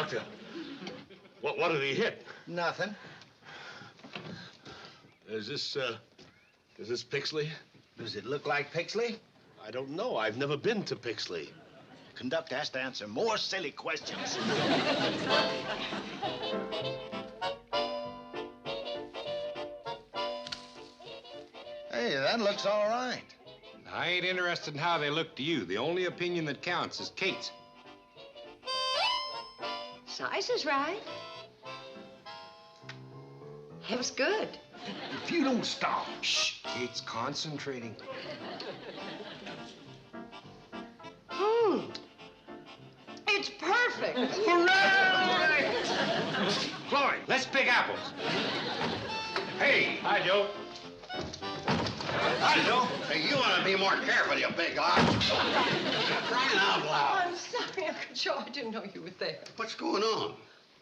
Doctor, what did he hit? Nothing. Is this Pixley? Does it look like Pixley? I don't know. I've never been to Pixley. Conductor has to answer more silly questions. Hey, that looks all right. I ain't interested in how they look to you. The only opinion that counts is Kate's. Size is right. Looks good. If you don't stop. Shh, Kate's concentrating. It's perfect. Hooray! Floyd, let's pick apples. Hey, hi, Joe. Hi, Joe. Hey, you want to be more careful, you big ox. Crying out loud. I'm sorry, Uncle Joe. I didn't know you were there. What's going on?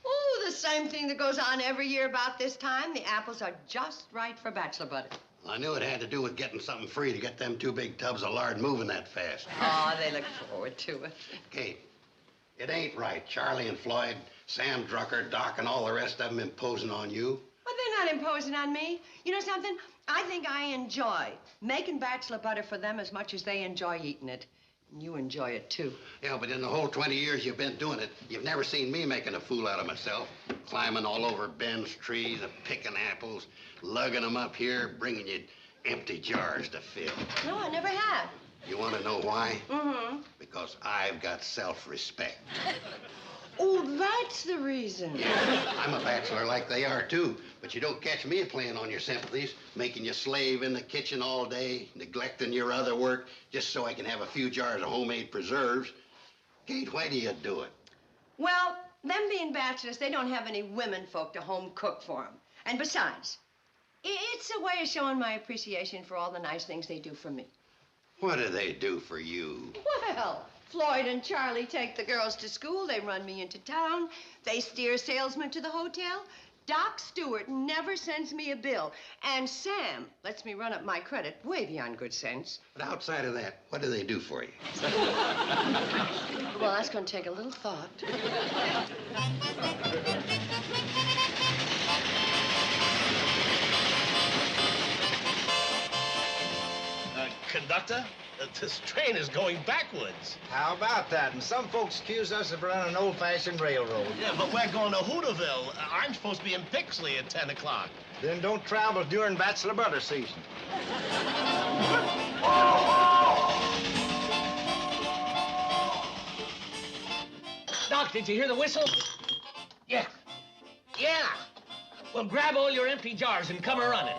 Oh, the same thing that goes on every year about this time. The apples are just right for bachelor butter. I knew it had to do with getting something free to get them 2 big tubs of lard moving that fast. Oh, they look forward to it. Kate, it ain't right. Charlie and Floyd, Sam Drucker, Doc, and all the rest of them imposing on you. Well, they're not imposing on me. You know something? I think I enjoy making bachelor butter for them as much as they enjoy eating it. And you enjoy it, too. Yeah, but in the whole 20 years you've been doing it, you've never seen me making a fool out of myself. Climbing all over Ben's trees and picking apples, lugging them up here, bringing you empty jars to fill. No, I never have. You want to know why? Mm-hmm. Because I've got self-respect. Oh, that's the reason. Yeah, I'm a bachelor like they are, too. But you don't catch me playing on your sympathies, making you slave in the kitchen all day, neglecting your other work, just so I can have a few jars of homemade preserves. Kate, why do you do it? Well, them being bachelors, they don't have any women folk to home cook for them. And besides, it's a way of showing my appreciation for all the nice things they do for me. What do they do for you? Well, Floyd and Charlie take the girls to school. They run me into town. They steer salesmen to the hotel. Doc Stewart never sends me a bill. And Sam lets me run up my credit way beyond good sense. But outside of that, what do they do for you? Well, that's going to take a little thought. Conductor, this train is going backwards. How about that? And some folks accuse us of running an old-fashioned railroad. Yeah, but we're going to Hooterville. I'm supposed to be in Pixley at 10 o'clock. Then don't travel during bachelor butter season. Doc, did you hear the whistle? Yeah. Yeah. Well, grab all your empty jars and come a-running.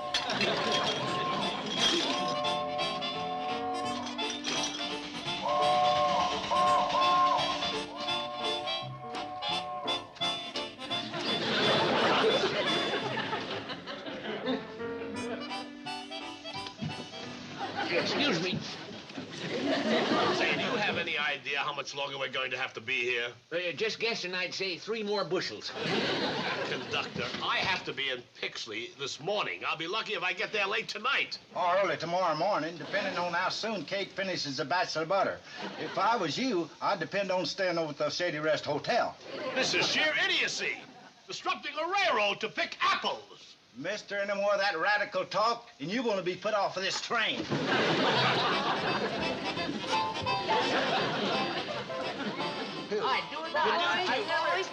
Excuse me. Say, do you have any idea how much longer we're going to have to be here? Just guessing, I'd say 3 more bushels. Conductor, I have to be in Pixley this morning. I'll be lucky if I get there late tonight. Or early tomorrow morning, depending on how soon Kate finishes the bachelor butter. If I was you, I'd depend on staying over at the Shady Rest Hotel. This is sheer idiocy. Disrupting a railroad to pick apples. Mister, any more of that radical talk, and you're going to be put off of this train. Boys,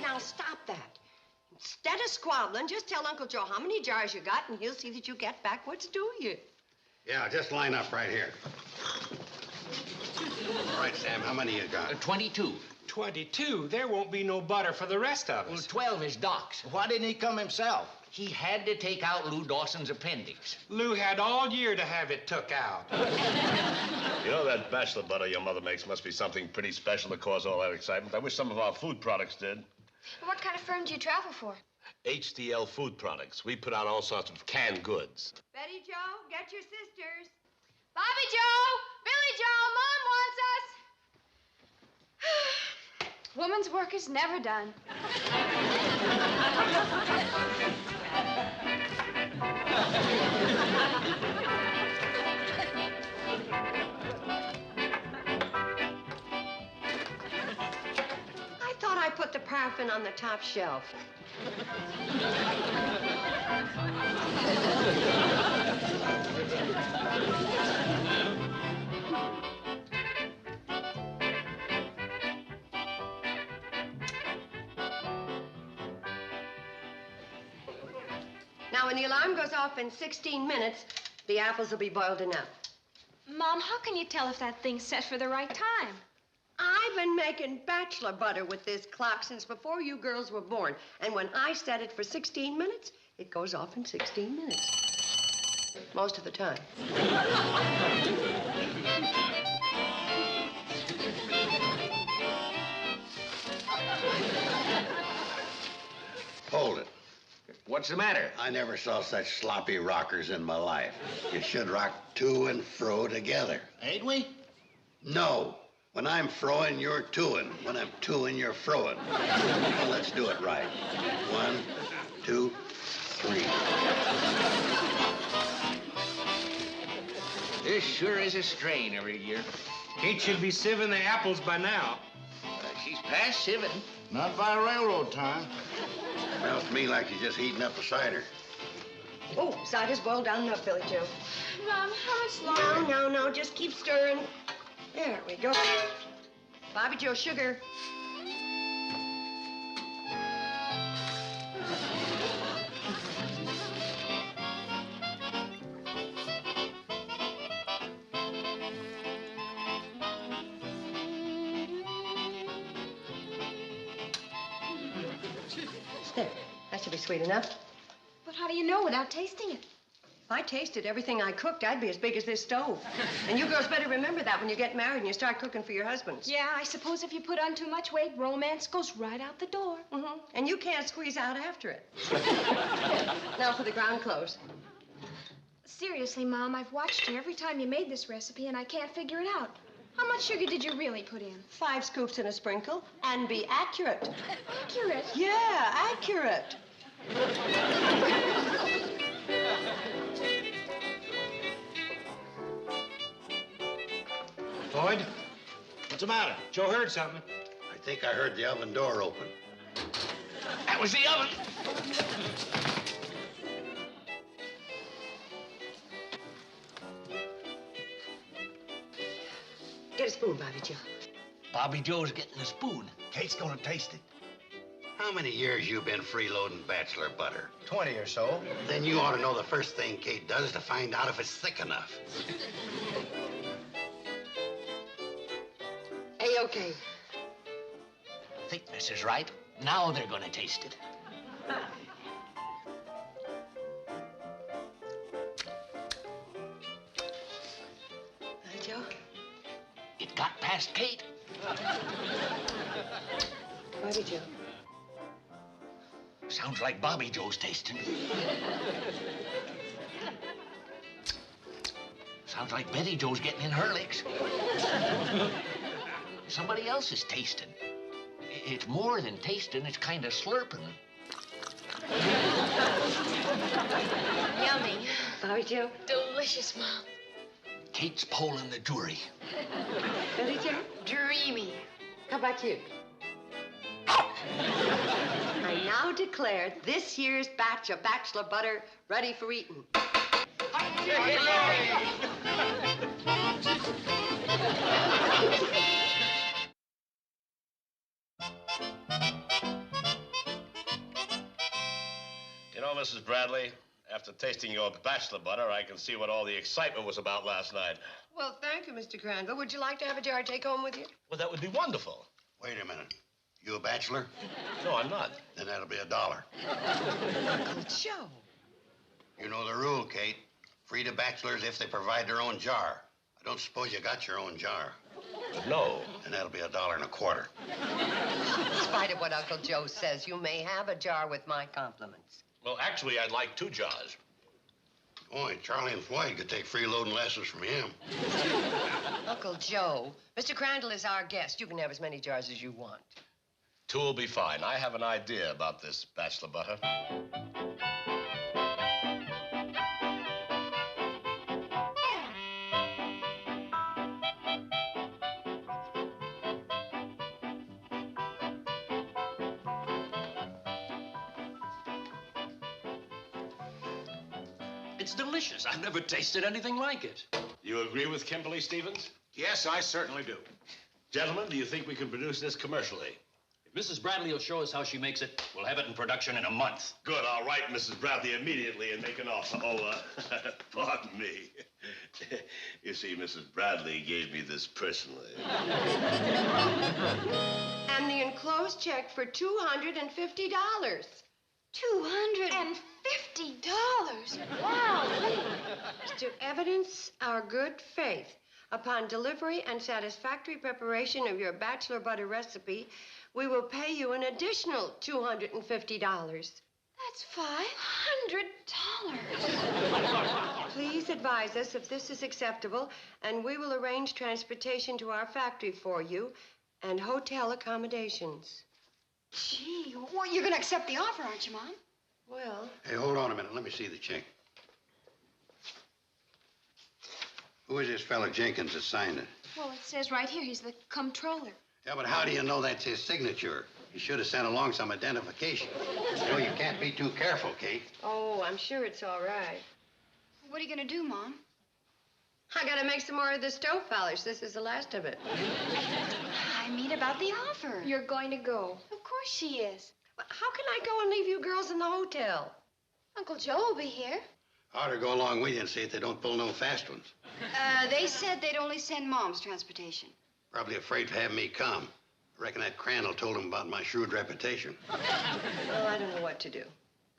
now stop that. Instead of squabbling, just tell Uncle Joe how many jars you got, and he'll see that you get back what's due you. Yeah, just line up right here. All right, Sam, how many you got? 22. 22? There won't be no butter for the rest of Well, us. 12 is Doc's. Why didn't he come himself? He had to take out Lou Dawson's appendix. Lou had all year to have it took out. You know that bachelor butter your mother makes must be something pretty special to cause all that excitement. I wish some of our food products did. What kind of firm do you travel for? HDL Food Products. We put out all sorts of canned goods. Betty Joe, get your sisters. Bobby Joe! Billy Joe! Mom wants us! Woman's work is never done. I thought I put the paraffin on the top shelf. Now, when the alarm goes off in 16 minutes, the apples will be boiled enough. Mom, how can you tell if that thing's set for the right time? I've been making bachelor butter with this clock since before you girls were born. And when I set it for 16 minutes, it goes off in 16 minutes. Most of the time. Hold it. What's the matter? I never saw such sloppy rockers in my life. You should rock to and fro together. Ain't we? No. When I'm froing, you're toing. When I'm toing, you're froing. Well, let's do it right. 1, 2, 3. This sure is a strain every year. Kate should be sieving the apples by now. She's past 7. Not by railroad time. Smells to me like she's just heating up the cider. Oh, cider's boiled down enough, Billy Joe. Mom, how much longer? No, just keep stirring. There we go. Bobby Joe, sugar. There, that should be sweet enough. But how do you know without tasting it? If I tasted everything I cooked, I'd be as big as this stove. And you girls better remember that when you get married and you start cooking for your husbands. Yeah, I suppose if you put on too much weight, romance goes right out the door. Mm-hmm. And you can't squeeze out after it. Now for the ground clothes. Seriously, Mom, I've watched you every time you made this recipe, and I can't figure it out. How much sugar did you really put in? 5 scoops and a sprinkle. And be accurate. Accurate. Yeah, accurate. Floyd, What's the matter? Joe heard something. I think I heard the oven door open. That was the oven. Get a spoon, Bobby Joe. Bobby Joe's getting a spoon. Kate's gonna taste it. How many years you been freeloading bachelor butter? 20 or so. Then you ought to know the first thing Kate does to find out if it's thick enough. A-okay. Thickness is right. Now they're gonna taste it. Bobby Joe? It got past Kate. Bobby Joe. Sounds like Bobby Joe's tasting. Sounds like Betty Joe's getting in her licks. Somebody else is tasting. It's more than tasting, it's kind of slurping. Yummy. Bobby Joe? Delicious, Mom. Kate's polling the jury. Billy Joe? Dreamy. How about you? I now declare this year's batch of bachelor butter ready for eating. You know, Mrs. Bradley, after tasting your bachelor butter, I can see what all the excitement was about last night. Well, thank you, Mr. Crandall. Would you like to have a jar to take home with you? Well, that would be wonderful. Wait a minute. You a bachelor? No, I'm not. Then that'll be $1. Uncle Joe. You know the rule, Kate. Free to bachelors if they provide their own jar. I don't suppose you got your own jar. No. And that'll be $1.25. In spite of what Uncle Joe says, you may have a jar with my compliments. Well, actually, I'd like 2 jars. Boy, Charlie and Floyd could take freeloading lessons from him. Uncle Joe, Mr. Crandall is our guest. You can have as many jars as you want. 2 will be fine. I have an idea about this bachelor butter. It's delicious. I've never tasted anything like it. You agree with Kimberly Stevens? Yes, I certainly do. Gentlemen, do you think we can produce this commercially? If Mrs. Bradley will show us how she makes it, we'll have it in production in a month. Good, I'll write Mrs. Bradley immediately and make an offer. Oh, pardon me. You see, Mrs. Bradley gave me this personally. And the enclosed check for $250. $250? Wow. To evidence our good faith, upon delivery and satisfactory preparation of your bachelor butter recipe, we will pay you an additional $250. That's $500. Please advise us if this is acceptable, and we will arrange transportation to our factory for you and hotel accommodations. Gee, well, you're going to accept the offer, aren't you, Mom? Well, Hey, hold on a minute. Let me see the check. Who is this fella Jenkins that signed it? Well, it says right here he's the comptroller. Yeah, but how do you know that's his signature? He should have sent along some identification. You know, you can't be too careful, Kate. oh, I'm sure it's all right. What are you going to do, Mom? I gotta make some more of the stove polish. This is the last of it. I mean about the offer. You're going to go. Of course she is. How can I go and leave you girls in the hotel? Uncle Joe will be here. I ought to go along with you and see if they don't pull no fast ones. They said they'd only send Mom's transportation. Probably afraid to have me come. I reckon that Crandall told him about my shrewd reputation. Well, I don't know what to do.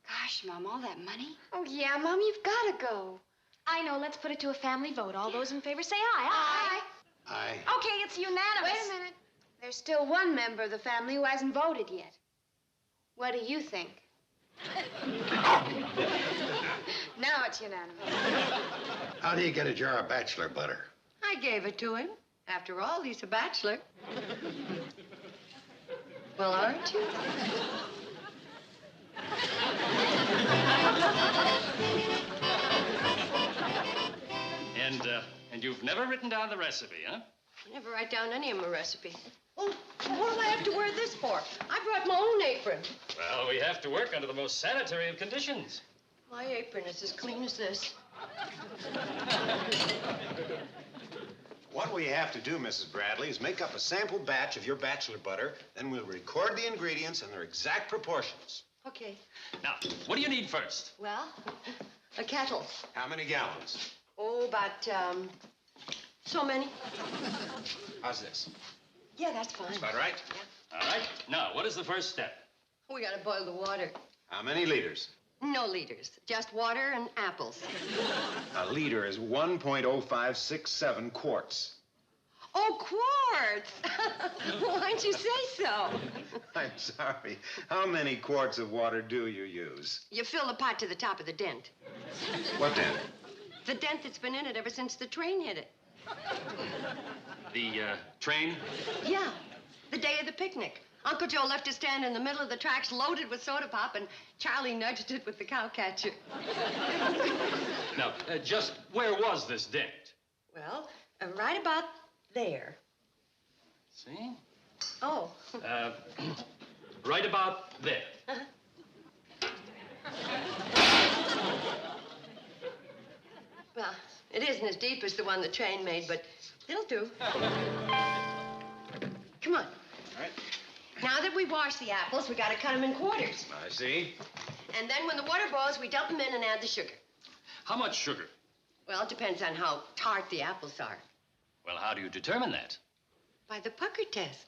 Gosh, Mom, all that money? Oh, yeah, Mom, you've got to go. I know. Let's put it to a family vote. All those in favor say aye. Aye. Aye. Okay, it's unanimous. Wait a minute. There's still one member of the family who hasn't voted yet. What do you think? Now it's unanimous. How do you get a jar of bachelor butter? I gave it to him. After all, he's a bachelor. Well, aren't you? And you've never written down the recipe, huh? I never write down any of my recipe. Oh, what do I have to wear this for? I brought my own apron. Well, we have to work under the most sanitary of conditions. My apron is as clean as this. What we have to do, Mrs. Bradley, is make up a sample batch of your bachelor butter, then we'll record the ingredients and their exact proportions. Okay. Now, what do you need first? Well, a kettle. How many gallons? Oh, about, so many. How's this? Yeah, that's fine. That's about right? All right. Now, what is the first step? We gotta boil the water. How many liters? No liters, just water and apples. A liter is 1.0567 quarts. Oh, quarts! Why'd you say so? I'm sorry. How many quarts of water do you use? You fill the pot to the top of the dent. What then? The dent that's been in it ever since the train hit it. The train? Yeah, the day of the picnic. Uncle Joe left it stand in the middle of the tracks loaded with soda pop, and Charlie nudged it with the cowcatcher. Now, just where was this dent? Well, right about there. See? Oh. Right about there. Well, it isn't as deep as the one the train made, but it'll do. Come on. All right. Now that we've washed the apples, we gotta cut them in quarters. I see. And then when the water boils, we dump them in and add the sugar. How much sugar? Well, it depends on how tart the apples are. Well, how do you determine that? By the pucker test.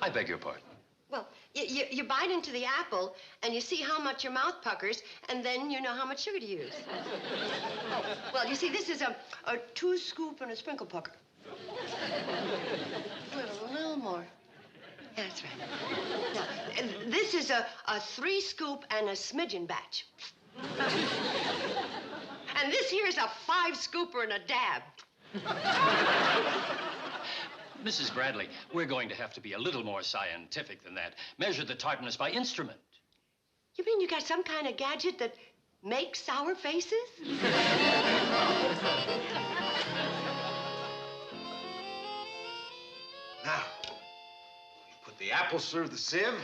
I beg your pardon. Well, you bite into the apple, and you see how much your mouth puckers, and then you know how much sugar to use. Well, you see, this is a 2-scoop and a sprinkle pucker. A little more. Yeah, that's right. Now, this is a 3-scoop and a smidgen batch. And this here is a 5-scooper and a dab. Mrs. Bradley, we're going to have to be a little more scientific than that. Measure the tartness by instrument. You mean you got some kind of gadget that makes sour faces? Now, you put the apples through the sieve,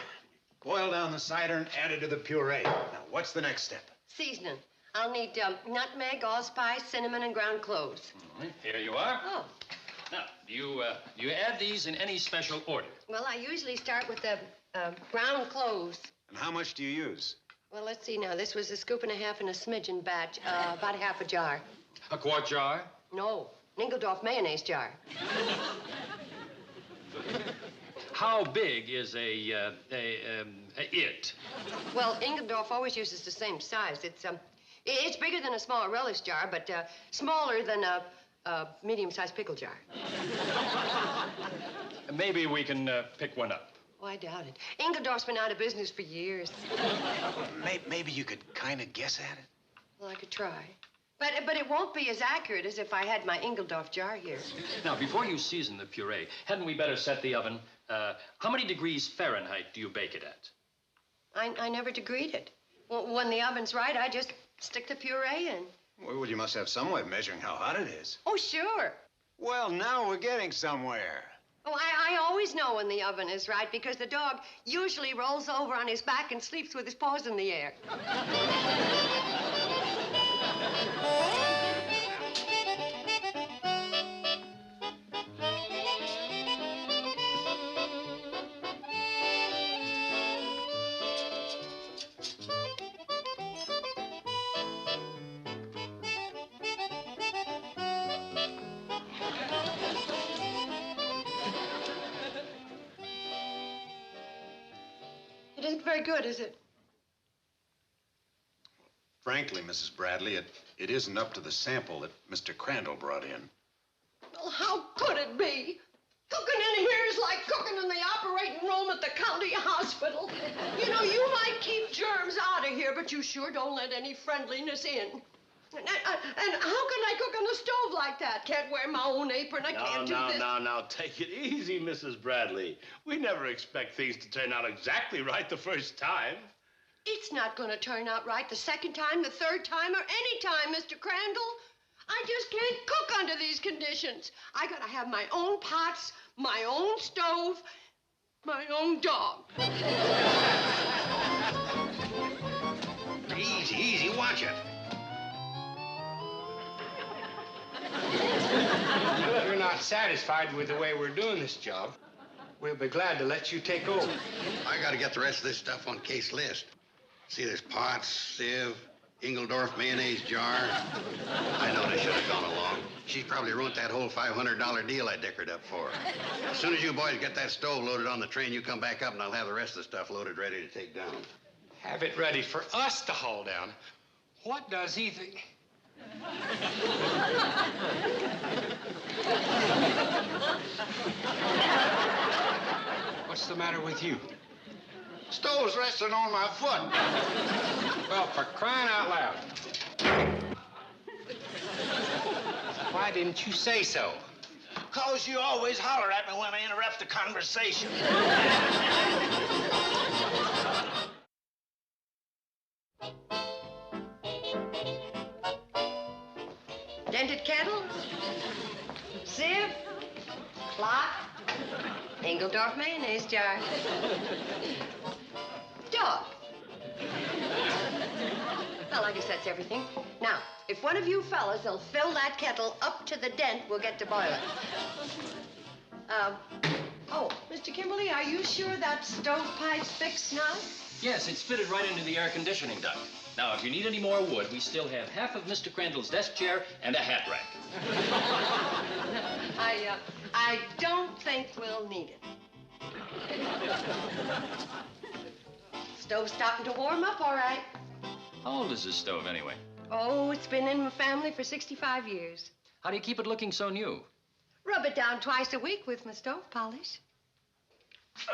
boil down the cider, and add it to the puree. Now, what's the next step? Seasoning. I'll need nutmeg, allspice, cinnamon, and ground cloves. Here you are. Oh. Now, do you add these in any special order? Well, I usually start with the ground cloves. And how much do you use? Well, let's see now. This was a scoop and a half in a smidgen batch. About a half a jar. A quart jar? No, an Engeldorf mayonnaise jar. How big is a it? Well, Engeldorf always uses the same size. It's bigger than a small relish jar, but smaller than a medium-sized pickle jar. Maybe we can pick one up. Oh, I doubt it. Engeldorf's been out of business for years. Maybe you could kind of guess at it. Well, I could try. But it won't be as accurate as if I had my Engeldorf jar here. Now, before you season the puree, hadn't we better set the oven? How many degrees Fahrenheit do you bake it at? I never degreed it. When the oven's right, I just stick the puree in. Well, you must have some way of measuring how hot it is. Oh, sure. Well, now we're getting somewhere. Oh, I always know when the oven is right because the dog usually rolls over on his back and sleeps with his paws in the air. It isn't very good, is it? Frankly, Mrs. Bradley, it isn't up to the sample that Mr. Crandall brought in. Well, how could it be? Cooking in here is like cooking in the operating room at the county hospital. You know, you might keep germs out of here, but you sure don't let any friendliness in. And how can I cook on a stove like that? Can't wear my own apron. I can't do this. Now, take it easy, Mrs. Bradley. We never expect things to turn out exactly right the first time. It's not going to turn out right the second time, the third time, or any time, Mr. Crandall. I just can't cook under these conditions. I gotta have my own pots, my own stove, my own dog. Easy, easy, watch it. If you're not satisfied with the way we're doing this job, we'll be glad to let you take over. I gotta get the rest of this stuff on case list. See, there's pots, sieve, Engeldorf mayonnaise jar. I know they should have gone along. She's probably ruined that whole $500 deal I dickered up for her. As soon as you boys get that stove loaded on the train, you come back up and I'll have the rest of the stuff loaded ready to take down. Have it ready for us to haul down. What does he think? What's the matter with you? Stove's resting on my foot. Well, for crying out loud. Why didn't you say so? 'Cause you always holler at me when I interrupt the conversation. Dented kettle, sieve, clock, Engeldorf mayonnaise jar, dog. Well, I guess that's everything. Now, if one of you fellas will fill that kettle up to the dent, we'll get to boiling. Oh, Mr. Kimberly, are you sure that stovepipe's fixed now? Yes, it's fitted right into the air conditioning duct. Now, if you need any more wood, we still have half of Mr. Crandall's desk chair and a hat rack. I don't think we'll need it. Stove's starting to warm up, all right. How old is this stove, anyway? Oh, it's been in my family for 65 years. How do you keep it looking so new? Rub it down twice a week with my stove polish.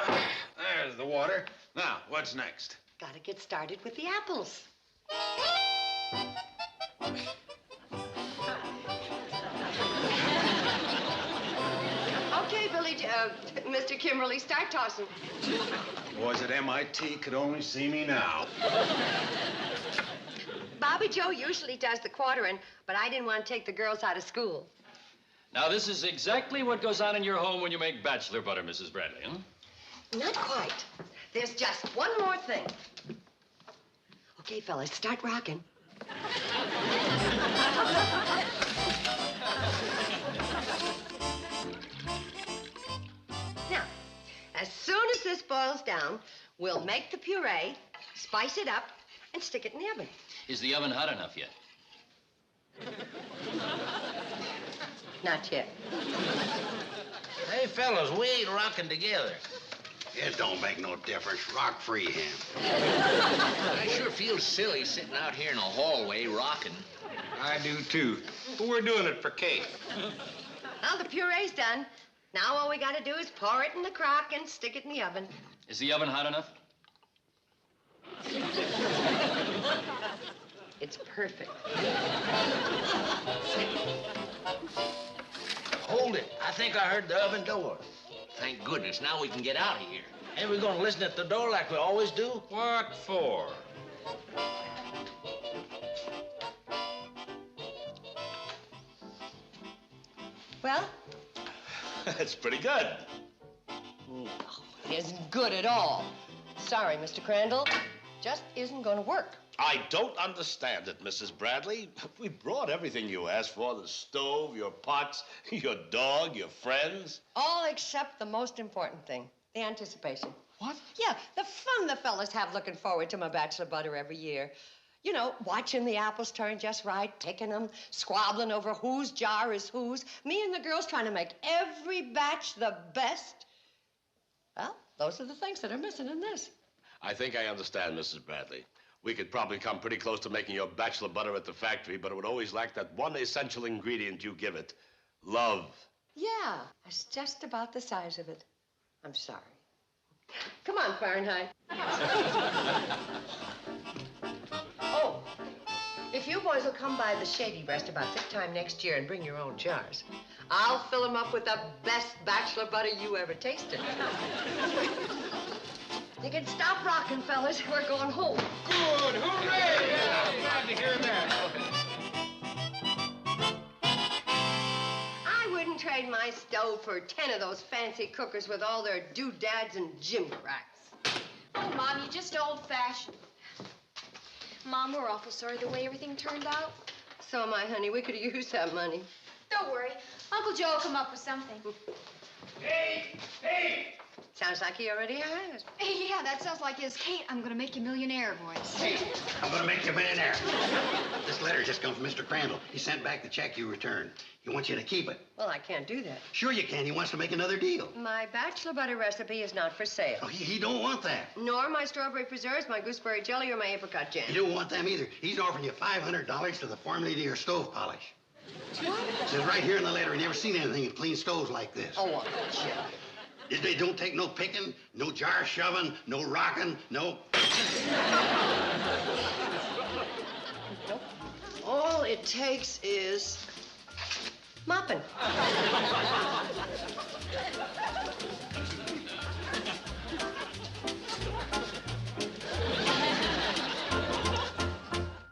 There's the water. Now, what's next? Gotta get started with the apples. Okay, Billy, Mr. Kimberly, start tossing. Boys at MIT could only see me now. Bobby Joe usually does the quartering, but I didn't want to take the girls out of school. Now, this is exactly what goes on in your home when you make bachelor butter, Mrs. Bradley, huh? Not quite. There's just one more thing. Okay, fellas, start rocking. Now, as soon as this boils down, we'll make the puree, spice it up, and stick it in the oven. Is the oven hot enough yet? Not yet. Hey, fellas, we ain't rocking together. It don't make no difference. Rock free, Ham. I sure feel silly sitting out here in a hallway rocking. I do, too. But we're doing it for Kate. Well, the puree's done. Now all we gotta do is pour it in the crock and stick it in the oven. Is the oven hot enough? It's perfect. Hold it. I think I heard the oven door. Thank goodness. Now we can get out of here. Ain't we gonna listen at the door like we always do? What for? Well, That's pretty good. no, it isn't good at all. Sorry, Mr. Crandall. Just isn't gonna work. I don't understand it, Mrs. Bradley. We brought everything you asked for, the stove, your pots, your dog, your friends. All except the most important thing, the anticipation. What? Yeah, the fun the fellas have looking forward to my bachelor butter every year. You know, watching the apples turn just right, picking them, squabbling over whose jar is whose. Me and the girls trying to make every batch the best. Well, those are the things that are missing in this. I think I understand, Mrs. Bradley. We could probably come pretty close to making your bachelor butter at the factory, but it would always lack that one essential ingredient you give it, love. Yeah, it's just about the size of it. I'm sorry. Come on, Fahrenheit. Oh, if you boys will come by the Shady Breast about this time next year and bring your own jars, I'll fill them up with the best bachelor butter you ever tasted. You can stop rocking, fellas. We're going home. Good! Hooray! Yeah, I'm glad to hear that. I wouldn't trade my stove for 10 of those fancy cookers with all their doodads and gimcracks. Oh, Mom, you're just old-fashioned. Mom, we're awful sorry the way everything turned out. So am I, honey. We could have used that money. Don't worry. Uncle Joe will come up with something. Hey! Hey! Sounds like he already has. Hey, yeah, that sounds like his Kate, I'm gonna make you millionaire voice. Hey, I'm gonna make you a millionaire. This letter just come from Mr. Crandall. He sent back the check you returned. He wants you to keep it. Well, I can't do that. Sure you can. He wants to make another deal. My bachelor butter recipe is not for sale. Oh, he don't want that. Nor my strawberry preserves, my gooseberry jelly, or my apricot jam. He don't want them either. He's offering you $500 to the formula to your stove polish. What? It says right here in the letter, he never seen anything in clean stoves like this. Oh, Uncle Joe. They don't take no picking, no jar shoving, no rocking, no... Nope. All it takes is mopping.